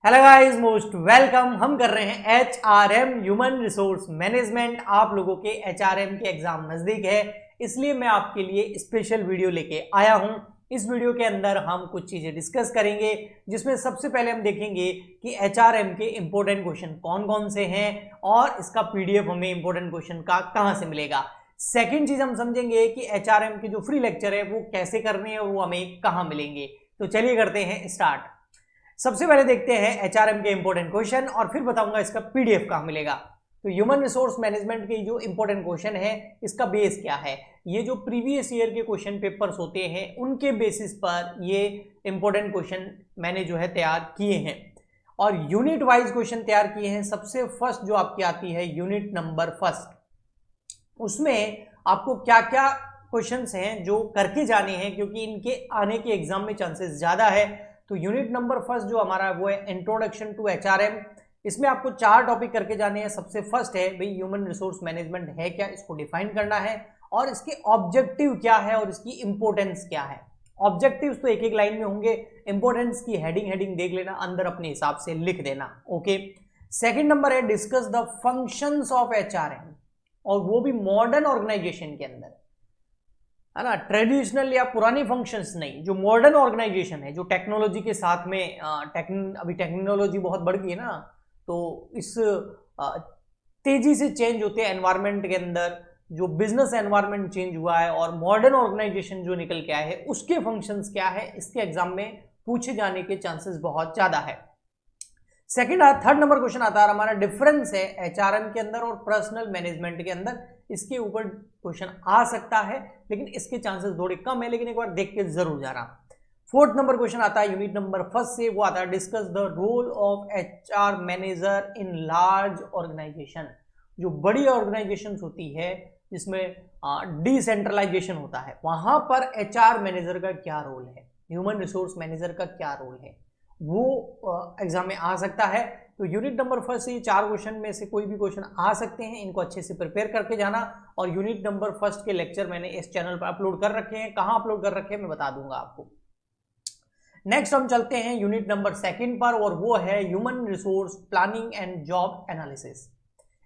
Hello guys, most welcome. हम कर रहे हैं HRM ह्यूमन रिसोर्स मैनेजमेंट। आप लोगों के HRM के एग्जाम नजदीक है, इसलिए मैं आपके लिए स्पेशल वीडियो लेके आया हूं। इस वीडियो के अंदर हम कुछ चीजें डिस्कस करेंगे, जिसमें सबसे पहले हम देखेंगे कि HRM के इंपॉर्टेंट क्वेश्चन कौन कौन से हैं और इसका PDF हमें इंपॉर्टेंट क्वेश्चन का कहां से मिलेगा। सेकेंड चीज हम समझेंगे कि HRM के जो फ्री लेक्चर है वो कैसे करने हैं और वो हमें कहां मिलेंगे। तो चलिए करते हैं स्टार्ट। सबसे पहले देखते हैं HRM के इंपॉर्टेंट क्वेश्चन और फिर बताऊंगा इसका PDF कहां मिलेगा। तो ह्यूमन रिसोर्स मैनेजमेंट के जो इंपॉर्टेंट क्वेश्चन है इसका बेस क्या है। ये जो प्रीवियस ईयर के क्वेश्चन पेपर्स होते हैं उनके बेसिस पर ये इंपॉर्टेंट क्वेश्चन मैंने जो है तैयार किए हैं और यूनिट वाइज क्वेश्चन तैयार किए हैं। सबसे फर्स्ट जो आपकी आती है यूनिट नंबर फर्स्ट, उसमें आपको क्या क्या क्वेश्चंस हैं जो करके जाने हैं, क्योंकि इनके आने के एग्जाम में चांसेस ज्यादा है। तो यूनिट नंबर फर्स्ट जो हमारा वो है इंट्रोडक्शन टू HRM। इसमें आपको 4 टॉपिक करके जाने हैं। सबसे फर्स्ट है भाई ह्यूमन रिसोर्स मैनेजमेंट है क्या, इसको डिफाइन करना है और इसके ऑब्जेक्टिव क्या है और इसकी इंपॉर्टेंस क्या है। ऑब्जेक्टिव्स तो एक एक लाइन में होंगे, इंपॉर्टेंस की हेडिंग देख लेना, अंदर अपने हिसाब से लिख देना। ओके। सेकंड नंबर है discuss the functions of HRM, और वो भी मॉडर्न ऑर्गेनाइजेशन के अंदर, है ना, ट्रेडिशनल या पुरानी फंक्शंस नहीं, जो मॉडर्न ऑर्गेनाइजेशन है, जो टेक्नोलॉजी के साथ में अभी टेक्नोलॉजी बहुत बढ़ गई है ना, तो इस तेजी से चेंज होते हैं एनवायरनमेंट के अंदर, जो बिजनेस एनवायरनमेंट चेंज हुआ है और मॉडर्न ऑर्गेनाइजेशन जो निकल के आए हैं उसके फंक्शंस क्या है, इसके एग्जाम में पूछे जाने के चांसेस बहुत ज्यादा है। थर्ड नंबर क्वेश्चन आता है हमारा, डिफरेंस है HRM के अंदर और पर्सनल मैनेजमेंट के अंदर। इसके ऊपर क्वेश्चन आ सकता है लेकिन इसके चांसेस थोड़े कम है, लेकिन एक बार देख के जरूर जाना। फोर्थ नंबर क्वेश्चन आता है यूनिट नंबर फर्स्ट से, वो आता है discuss the role of HR manager in large organisation. जो बड़ी ऑर्गेनाइजेशन होती है जिसमें डिसेंट्रलाइजेशन होता है, वहां पर HR मैनेजर का क्या रोल है, ह्यूमन रिसोर्स मैनेजर का क्या रोल है, वो एग्जाम में आ सकता है। तो यूनिट नंबर फर्स्ट से 4 क्वेश्चन में से कोई भी क्वेश्चन आ सकते हैं, इनको अच्छे से प्रिपेयर करके जाना। और यूनिट नंबर फर्स्ट के लेक्चर मैंने इस चैनल पर अपलोड कर रखे हैं, कहां अपलोड कर रखे हैं मैं बता दूंगा आपको। नेक्स्ट हम चलते हैं यूनिट नंबर सेकंड पर, और वो है human resource planning and job analysis.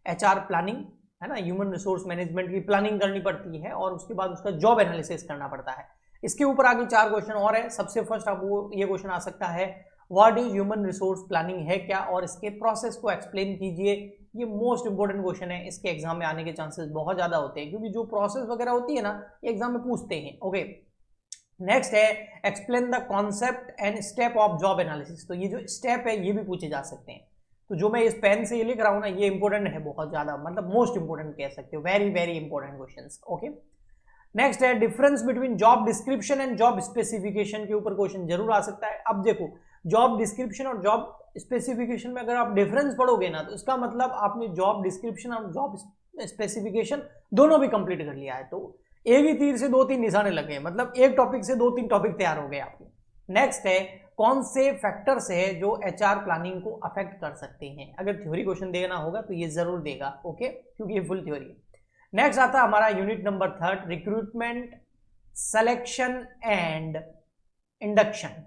HR planning है ना, ह्यूमन रिसोर्स मैनेजमेंट की प्लानिंग करनी पड़ती है और उसके बाद उसका जॉब एनालिसिस करना पड़ता है। इसके ऊपर आगे 4 क्वेश्चन और है। सबसे फर्स्ट आपको ये क्वेश्चन आ सकता है, what is human resource planning है क्या, और इसके प्रोसेस को एक्सप्लेन कीजिए। ये मोस्ट इंपोर्टेंट क्वेश्चन है, इसके एग्जाम में आने के चांसेस बहुत ज्यादा होते हैं, क्योंकि जो प्रोसेस वगैरह होती है ना, ये एग्जाम में पूछते हैं। ओके। नेक्स्ट है explain the concept and step of job analysis. तो ये जो स्टेप है ये भी पूछे जा सकते हैं। तो जो मैं इस पेन से ये लिख रहा हूं ना, ये इंपॉर्टेंट है बहुत ज्यादा, मतलब मोस्ट इंपॉर्टेंट कह सकते हो, very very important questions. Okay. Next है difference between job description and job specification, के ऊपर क्वेश्चन जरूर आ सकता है। अब देखो, जॉब डिस्क्रिप्शन और जॉब स्पेसिफिकेशन में अगर आप डिफरेंस पढ़ोगे ना, तो इसका मतलब आपने जॉब डिस्क्रिप्शन और जॉब स्पेसिफिकेशन दोनों भी कंप्लीट कर लिया है। तो एक ही तीर से 2-3 निशाने लगे, मतलब एक टॉपिक से 2-3 टॉपिक तैयार हो गए आपके। नेक्स्ट है कौन से फैक्टर्स है जो HR प्लानिंग को अफेक्ट कर सकते हैं। अगर थ्योरी क्वेश्चन देना होगा तो ये जरूर देगा, ओके, क्योंकि ये फुल थ्योरी है। नेक्स्ट आता है हमारा unit number third, recruitment selection and induction.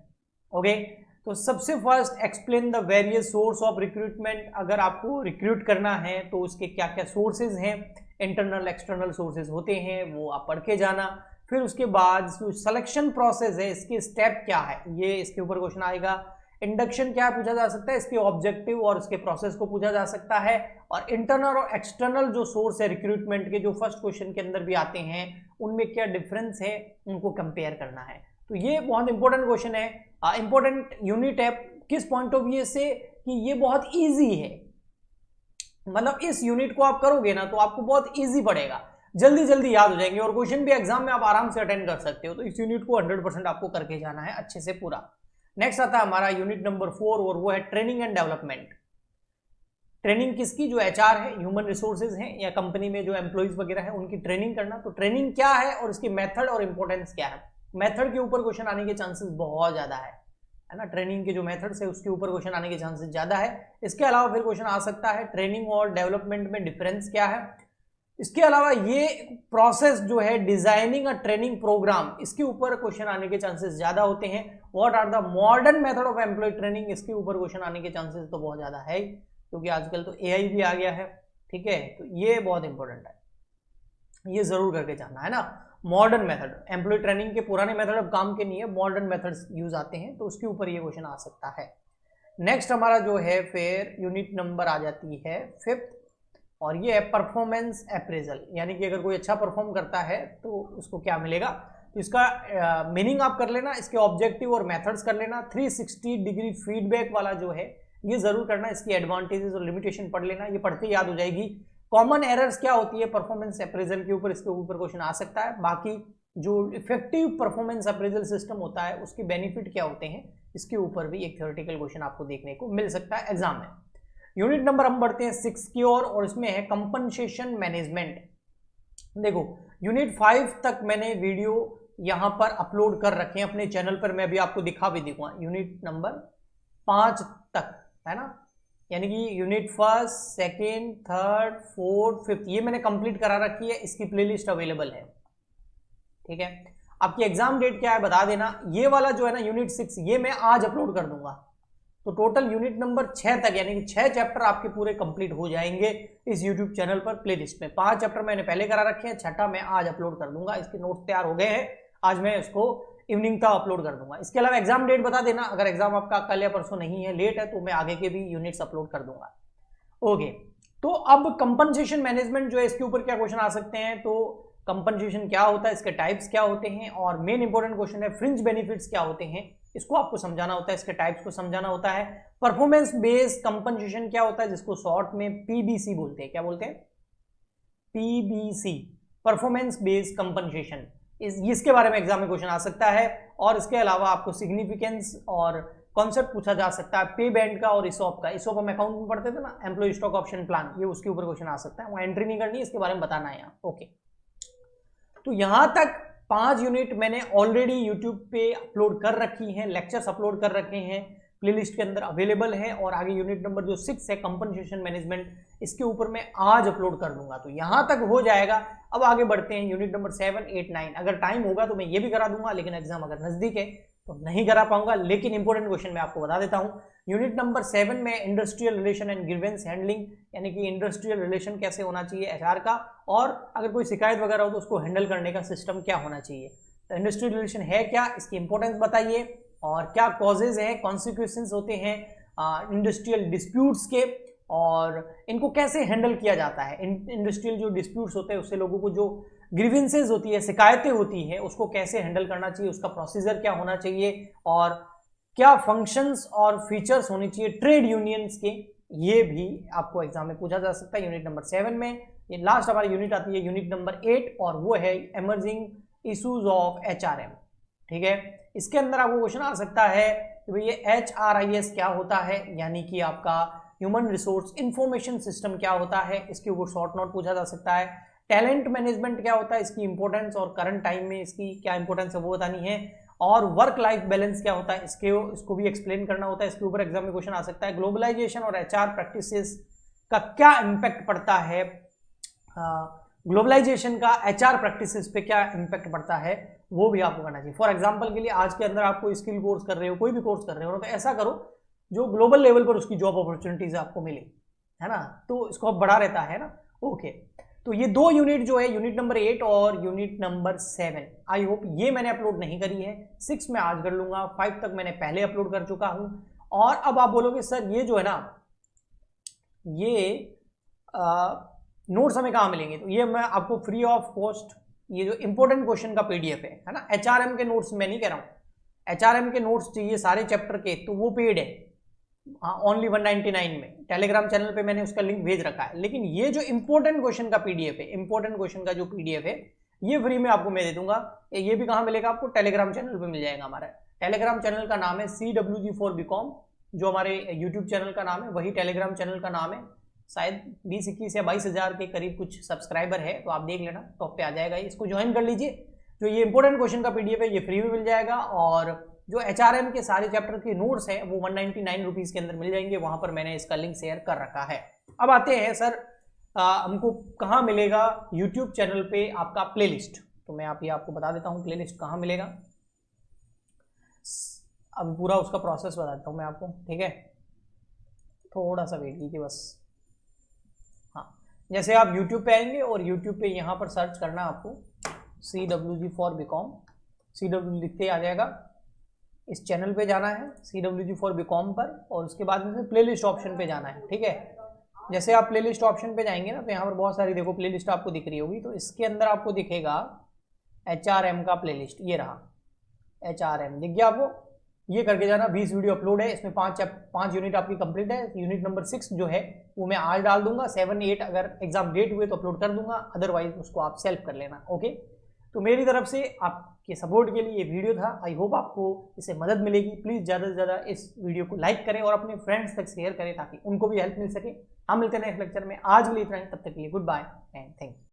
Okay. तो सबसे first explain the various source of recruitment. अगर आपको रिक्रूट करना है तो उसके क्या क्या सोर्सेज हैं, इंटरनल एक्सटर्नल सोर्सेज होते हैं, वो आप पढ़ के जाना। फिर उसके बाद जो सिलेक्शन प्रोसेस है, इसके स्टेप क्या है, ये इसके ऊपर क्वेश्चन आएगा। इंडक्शन क्या पूछा जा सकता है, इसके ऑब्जेक्टिव और इसके प्रोसेस को पूछा जा सकता है। और इंटरनल और एक्सटर्नल जो सोर्स है रिक्रूटमेंट के, जो फर्स्ट क्वेश्चन के अंदर भी आते हैं, उनमें क्या डिफरेंस है, उनको कंपेयर करना है। तो ये बहुत इंपॉर्टेंट क्वेश्चन है, इंपॉर्टेंट यूनिट है। किस पॉइंट ऑफ व्यू से कि ये बहुत ईजी है, मतलब इस यूनिट को आप करोगे ना तो आपको बहुत ईजी पड़ेगा, जल्दी जल्दी याद हो जाएंगे और क्वेश्चन भी एग्जाम में आप आराम से अटेंड कर सकते हो। तो इस यूनिट को 100% आपको करके जाना है अच्छे से पूरा। नेक्स्ट आता है हमारा यूनिट नंबर 4, और वो है ट्रेनिंग एंड डेवलपमेंट। ट्रेनिंग किसकी, जो HR है, ह्यूमन रिसोर्सेज हैं, या कंपनी में जो एम्प्लॉइज वगैरह है उनकी ट्रेनिंग करना। तो ट्रेनिंग क्या है और इसकी मेथड और इंपॉर्टेंस क्या है। मेथड के ऊपर क्वेश्चन आने के चांसेस बहुत ज्यादा है ना, ट्रेनिंग के जो मेथड्स है उसके ऊपर क्वेश्चन आने के चांसेस ज्यादा है। इसके अलावा फिर क्वेश्चन आ सकता है ट्रेनिंग और डेवलपमेंट में डिफरेंस क्या है, इसके अलावा ये प्रोसेस जो है डिजाइनिंग अ ट्रेनिंग प्रोग्राम, इसके ऊपर क्वेश्चन आने के चांसेस ज्यादा होते हैं। What are the modern method of employ training, इसके ऊपर क्वेश्चन आने के चांसेस तो बहुत ज्यादा है, क्योंकि आजकल तो एआई भी आ गया है, ठीक है। तो ये बहुत इंपॉर्टेंट है, ये जरूर करके जाना है ना। मॉडर्न मेथड, एम्प्लॉय ट्रेनिंग के पुराने मेथड अब काम के नहीं है, मॉडर्न मेथड्स यूज आते हैं, तो उसके ऊपर ये क्वेश्चन आ सकता है। नेक्स्ट हमारा जो है फिर यूनिट नंबर आ जाती है 5th, और ये है परफॉर्मेंस अप्रेजल, यानी कि अगर कोई अच्छा परफॉर्म करता है तो उसको क्या मिलेगा। तो इसका मीनिंग आप कर लेना, इसके ऑब्जेक्टिव और मेथड्स कर लेना। 360 डिग्री फीडबैक वाला जो है ये जरूर करना, इसकी एडवांटेजेस और लिमिटेशन पढ़ लेना, ये पढ़ते याद हो जाएगी। कॉमन एरर्स क्या होती है परफॉर्मेंस अप्रेजल के ऊपर, इसके ऊपर क्वेश्चन आ सकता है। बाकी जो इफेक्टिव परफॉर्मेंस अप्रेजल सिस्टम होता है उसके बेनिफिट क्या होते हैं, इसके ऊपर भी एक थ्योरेटिकल क्वेश्चन आपको देखने को मिल सकता है एग्जाम में। यूनिट नंबर हम बढ़ते हैं 6 की ओर, और इसमें है कंपनसेशन मैनेजमेंट। देखो यूनिट 5 तक मैंने वीडियो यहां पर अपलोड कर रखे हैं अपने चैनल पर, मैं अभी आपको दिखा भी दूंगा। यूनिट नंबर 5 तक है ना, यानी कि यूनिट 1, 2, 3, 4, 5 ये मैंने कंप्लीट करा रखी है, इसकी प्लेलिस्ट अवेलेबल है, ठीक है। आपकी एग्जाम डेट क्या है बता देना। ये वाला जो है ना यूनिट 6, ये मैं आज अपलोड कर दूंगा, तो टोटल यूनिट नंबर 6 तक यानी कि 6 चैप्टर आपके पूरे कंप्लीट हो जाएंगे इस यूट्यूब चैनल पर प्लेलिस्ट में। 5 चैप्टर मैंने पहले करा रखे हैं, 6ठा मैं आज अपलोड कर दूंगा। इसके नोट्स तैयार हो गए हैं, आज मैं इसको इवनिंग तक अपलोड कर दूंगा। इसके अलावा एग्जाम डेट बता देना, अगर एग्जाम आपका कल या परसों नहीं है, लेट है, तो मैं आगे के भी यूनिट्स अपलोड कर दूंगा। ओके, तो अब कंपनसेशन मैनेजमेंट जो है इसके ऊपर क्या क्वेश्चन आ सकते हैं। तो कंपनसेशन क्या होता है, इसके टाइप्स क्या होते हैं, और मेन इंपॉर्टेंट क्वेश्चन है फ्रिंज बेनिफिट्स क्या होते हैं, इसको आपको समझाना होता है, इसके टाइप्स को समझाना होता है। परफॉर्मेंस बेस्ड कंपनसेशन क्या होता है, जिसको शॉर्ट में पीबीसी बोलते हैं। क्या बोलते हैं? पीबीसी, परफॉर्मेंस बेस्ड कंपनसेशन, इसके बारे में एग्जाम में क्वेश्चन आ सकता है। और इसके अलावा आपको सिग्निफिकेंस और कॉन्सेप्ट पूछा जा सकता है पे बैंड का और इसॉप का। इसॉप हम अकाउंट में पढ़ते थे ना, एम्प्लॉय स्टॉक ऑप्शन प्लान, ये उसके ऊपर क्वेश्चन आ सकता है, वहां एंट्री नहीं करनी है, इसके बारे में बताना है यहाँ। ओके, तो यहां तक 5 यूनिट मैंने ऑलरेडी यूट्यूब पे अपलोड कर रखी हैं, लेक्चर्स अपलोड कर रखे हैं, प्लेलिस्ट के अंदर अवेलेबल है। और आगे यूनिट नंबर जो 6 है कंपनसेशन मैनेजमेंट, इसके ऊपर मैं आज अपलोड कर दूंगा, तो यहां तक हो जाएगा। अब आगे बढ़ते हैं यूनिट नंबर 7, 8, 9। अगर टाइम होगा तो मैं ये भी करा दूंगा, लेकिन एग्जाम अगर नजदीक है तो नहीं करा पाऊंगा। लेकिन इंपॉर्टेंट क्वेश्चन मैं आपको बता देता हूं। यूनिट नंबर 7 में industrial relation and grievance handling, यानी कि इंडस्ट्रियल रिलेशन कैसे होना चाहिए एचआर का, और अगर कोई शिकायत वगैरह हो तो उसको हैंडल करने का सिस्टम क्या होना चाहिए। तो इंडस्ट्रियल रिलेशन है क्या, इसकी इंपॉर्टेंस बताइए, और क्या कॉजेज हैं, कॉन्सिक्वेंसेस होते हैं इंडस्ट्रियल डिस्प्यूट्स के, और इनको कैसे हैंडल किया जाता है। इंडस्ट्रियल जो डिस्प्यूट्स होते हैं उससे लोगों को जो ग्रीवेंसेज होती है, शिकायतें होती हैं, उसको कैसे हैंडल करना चाहिए, उसका प्रोसीजर क्या होना चाहिए, और क्या फंक्शंस और फीचर्स होनी चाहिए ट्रेड यूनियंस के, ये भी आपको एग्जाम में पूछा जा सकता है यूनिट नंबर 7 में। ये लास्ट हमारी यूनिट आती है यूनिट नंबर 8, और वो है इमर्जिंग इश्यूज ऑफ एचआरएम, ठीक है। इसके अंदर आपको क्वेश्चन आ सकता है कि भाई ये HRIS क्या होता है, यानी कि आपका ह्यूमन रिसोर्स इंफॉर्मेशन सिस्टम क्या होता है, इसके ऊपर शॉर्ट नोट पूछा जा सकता है। टैलेंट मैनेजमेंट क्या होता है, इसकी इंपॉर्टेंस और करंट टाइम में इसकी क्या इंपॉर्टेंस है वो बतानी है। और वर्क लाइफ बैलेंस क्या होता है, इसको भी एक्सप्लेन करना होता है, इसके ऊपर एग्जाम में क्वेश्चन आ सकता है। ग्लोबलाइजेशन और HR प्रैक्टिसेस का क्या इंपैक्ट पड़ता है, ग्लोबलाइजेशन का HR प्रैक्टिसेस पे क्या इंपैक्ट पड़ता है, वो भी आपको करना चाहिए। फॉर एग्जांपल के लिए आज के अंदर आप कोई स्किल कोर्स कर रहे हो, कोई भी कोर्स कर रहे हो, तो ऐसा करो जो ग्लोबल लेवल पर उसकी जॉब अपॉर्चुनिटीज आपको मिले, है ना, तो स्कोप बड़ा रहता है ना। ओके, तो ये 2 यूनिट जो है, यूनिट नंबर 8 और यूनिट नंबर 7, आई होप ये मैंने अपलोड नहीं करी है। 6 में आज कर लूंगा, 5 तक मैंने पहले अपलोड कर चुका हूं। और अब आप बोलोगे सर ये जो है ना, ये नोट्स हमें कहाँ मिलेंगे, तो ये मैं आपको फ्री ऑफ कॉस्ट, ये जो इंपॉर्टेंट क्वेश्चन का PDF है ना, HRM के नोट्स मैं नहीं कह रहा हूँ, HRM के नोट्स चाहिए सारे चैप्टर के, तो वो पेड है, हाँ, ओनली 199 में। टेलीग्राम चैनल पे मैंने उसका लिंक भेज रखा है। लेकिन ये जो इंपॉर्टेंट क्वेश्चन का PDF है, इंपॉर्टेंट क्वेश्चन का जो PDF है, ये फ्री में आपको मैं दे दूंगा। ये भी कहाँ मिलेगा आपको, टेलीग्राम चैनल पे मिल जाएगा। हमारा टेलीग्राम चैनल का नाम है CWG4BCom, जो हमारे यूट्यूब चैनल का नाम है वही टेलीग्राम चैनल का नाम है। शायद 20-21 या 22,000 के करीब कुछ सब्सक्राइबर है, तो आप देख लेना, टॉप पे आ जाएगा, इसको ज्वाइन कर लीजिए। जो ये इंपॉर्टेंट क्वेश्चन का PDF है ये फ्री में मिल जाएगा, और जो HRM के सारे चैप्टर के नोट्स हैं वो 199 रुपीज के अंदर मिल जाएंगे, वहां पर मैंने इसका लिंक शेयर कर रखा है। अब आते हैं सर हमको कहाँ मिलेगा यूट्यूब चैनल पे आपका प्लेलिस्ट। तो मैं आपको बता देता हूँ प्लेलिस्ट कहाँ मिलेगा। अब पूरा उसका प्रोसेस बताता हूँ मैं आपको, ठीक है, थोड़ा सा वेट कीजिए बस। हाँ, जैसे आप YouTube पे आएंगे और YouTube पे यहाँ पर सर्च करना आपको CWG फॉर बीकॉम, CWG लिखते आ जाएगा। इस चैनल पे जाना है CWG फॉर बीकॉम पर, और उसके बाद में प्लेलिस्ट ऑप्शन पे जाना है, ठीक है। जैसे आप प्लेलिस्ट ऑप्शन पे जाएंगे ना, तो यहाँ पर बहुत सारी देखो प्लेलिस्ट आपको दिख रही होगी। तो इसके अंदर आपको दिखेगा HRM का प्लेलिस्ट, ये रहा HRM, दिख गया आपको। ये करके जाना, 20 वीडियो अपलोड है इसमें, 5 यूनिट आपकी कंप्लीट है। यूनिट नंबर 6 जो है वो मैं आज डाल दूंगा, 7, 8 अगर एग्जाम डेट हुए तो अपलोड कर दूंगा, अदरवाइज उसको आप सेल्फ कर लेना, ओके। तो मेरी तरफ से आपके सपोर्ट के लिए ये वीडियो था। आई होप आपको इससे मदद मिलेगी। प्लीज़ ज़्यादा से ज़्यादा इस वीडियो को लाइक करें और अपने फ्रेंड्स तक शेयर करें ताकि उनको भी हेल्प मिल सके। हम मिलते हैं नेक्स्ट लेक्चर में, आज के लिए इतना ही, तब तक के लिए good bye and thank you.